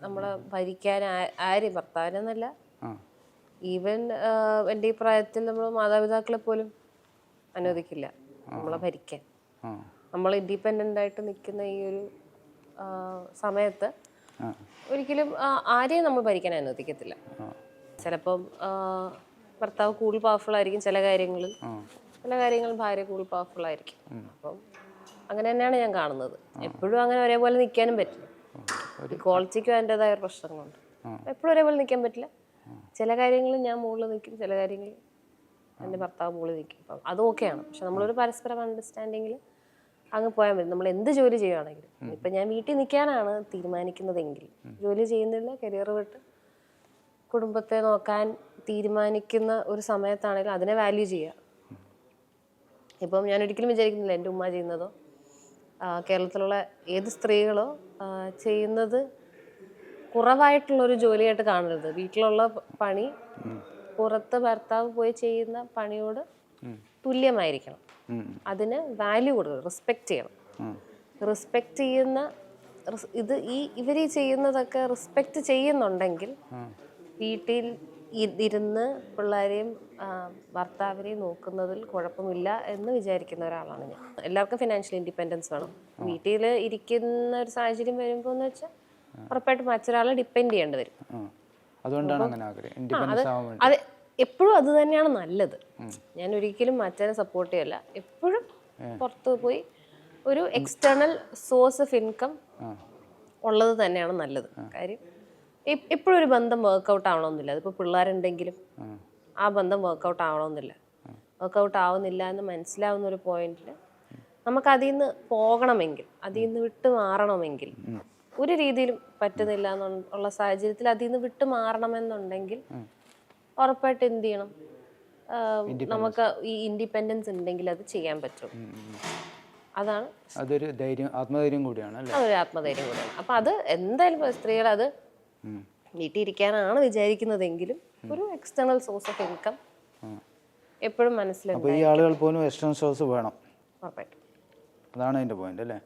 നമ്മളെ ഭരിക്കാൻ ആരും ഭർത്താവിനെന്നല്ല, ഈവൻ എൻ്റെ ഈ പ്രായത്തിൽ നമ്മൾ മാതാപിതാക്കളെ പോലും അനുവദിക്കില്ല നമ്മളെ ഭരിക്കാൻ. നമ്മൾ ഇൻഡിപെൻഡൻ്റ് ആയിട്ട് നിൽക്കുന്ന ഈ ഒരു സമയത്ത് ഒരിക്കലും ആരെയും നമ്മൾ ഭരിക്കാൻ അനുവദിക്കത്തില്ല. ചിലപ്പം ഭർത്താവ് കൂടുതൽ പവർഫുൾ ആയിരിക്കും ചില കാര്യങ്ങളിൽ, ചില കാര്യങ്ങളിൽ ഭാര്യ കൂടുതൽ പവർഫുൾ ആയിരിക്കും. അപ്പം അങ്ങനെ തന്നെയാണ് ഞാൻ കാണുന്നത്. എപ്പോഴും അങ്ങനെ ഒരേപോലെ നിൽക്കാനും പറ്റില്ല. ക്വാളിറ്റിക്കും അതിൻ്റെതായ പ്രശ്നങ്ങളുണ്ട്. എപ്പോഴും ഒരേപോലെ നിൽക്കാൻ പറ്റില്ല. ചില കാര്യങ്ങളിൽ ഞാൻ മുകളിൽ നിൽക്കും, ചില കാര്യങ്ങളിൽ എൻ്റെ ഭർത്താവ് മുകളിൽ നിൽക്കും. അപ്പം അത് ഓക്കെയാണ്. പക്ഷെ നമ്മളൊരു പരസ്പരം അണ്ടർസ്റ്റാൻഡിങ്ങിൽ അങ്ങ് പോയാൽ മതി. നമ്മൾ എന്ത് ജോലി ചെയ്യുകയാണെങ്കിലും, ഇപ്പം ഞാൻ വീട്ടിൽ നിൽക്കാനാണ് തീരുമാനിക്കുന്നതെങ്കിൽ, ജോലി ചെയ്യുന്നില്ല, കരിയർ വിട്ട് കുടുംബത്തെ നോക്കാൻ തീരുമാനിക്കുന്ന ഒരു സമയത്താണെങ്കിലും അതിനെ വാല്യൂ ചെയ്യുക. ഇപ്പം ഞാൻ ഒരിക്കലും വിചാരിക്കുന്നില്ല എൻ്റെ ഉമ്മ ചെയ്യുന്നതോ കേരളത്തിലുള്ള ഏത് സ്ത്രീകളോ ചെയ്യുന്നത് കുറവായിട്ടുള്ളൊരു ജോലിയായിട്ട് കാണരുത്. വീട്ടിലുള്ള പണി പുറത്ത് ഭർത്താവ് പോയി ചെയ്യുന്ന പണിയോട് തുല്യമായിരിക്കണം. അതിന് വാല്യൂ കൊടുക്കണം, റെസ്പെക്റ്റ് ചെയ്യണം. റെസ്പെക്റ്റ് ചെയ്യുന്ന ഇവർ ചെയ്യുന്നതൊക്കെ റെസ്പെക്റ്റ് ചെയ്യുന്നുണ്ടെങ്കിൽ വീട്ടിൽ ഇരുന്ന് പിള്ളേരെയും ഭർത്താവിനെയും നോക്കുന്നതിൽ കുഴപ്പമില്ല എന്ന് വിചാരിക്കുന്ന ഒരാളാണ് ഞാൻ. എല്ലാവർക്കും ഫിനാൻഷ്യൽ ഇൻഡിപെൻഡൻസ് വേണം. വീട്ടിൽ ഇരിക്കുന്ന ഒരു സാഹചര്യം വരുമ്പോൾ എന്ന് വെച്ചാൽ ഉറപ്പായിട്ടും മറ്റൊരാളെ ഡിപ്പെൻഡ് ചെയ്യേണ്ടി വരും. അത് എപ്പോഴും അത് തന്നെയാണ് നല്ലത്. ഞാൻ ഒരിക്കലും മറ്റൊരെ സപ്പോർട്ട് ചെയ്യല്ല. എപ്പോഴും പുറത്ത് പോയി ഒരു എക്സ്റ്റേണൽ സോഴ്സ് ഓഫ് ഇൻകം ഉള്ളത് തന്നെയാണ് നല്ലത്. കാര്യം എപ്പോഴും ഒരു ബന്ധം വർക്കൗട്ട് ആവണമെന്നില്ല. അതിപ്പോൾ പിള്ളേരുണ്ടെങ്കിലും ആ ബന്ധം വർക്കൗട്ട് ആവണമെന്നില്ല. വർക്കൗട്ട് ആവുന്നില്ല എന്ന് മനസ്സിലാവുന്ന ഒരു പോയിന്റിൽ നമുക്ക് അതിൽ നിന്ന് പോകണമെങ്കിൽ, അതിൽ നിന്ന് വിട്ടു മാറണമെങ്കിൽ, ഒരു രീതിയിലും പറ്റുന്നില്ല എന്നുള്ള സാഹചര്യത്തിൽ അതിൽ നിന്ന് വിട്ടു മാറണമെന്നുണ്ടെങ്കിൽ ഉറപ്പായിട്ട് എന്ത് ചെയ്യണം? നമുക്ക് ഈ ഇൻഡിപെൻഡൻസ് ഉണ്ടെങ്കിൽ അത് ചെയ്യാൻ പറ്റും. അതാണ് അതൊരു ആത്മധൈര്യം കൂടിയാണ്. അതൊരു ആത്മധൈര്യം കൂടിയാണ്. അപ്പം അത് എന്തായാലും സ്ത്രീകൾ അത് വീട്ടിൽ ഇരിക്കാനാണ് വിചാരിക്കുന്നതെങ്കിലും ഒരു എക്സ്റ്റേണൽ സോഴ്സ് ഓഫ് ഇൻകം എപ്പോഴും മനസ്സിലുണ്ട്. ഈ ആളുകൾ പോലും എക്സ്റ്റേണൽ സോഴ്സ് വേണം. ഉറപ്പായിട്ടും അതാണ് അതിൻ്റെ പോയിന്റ് അല്ലേ?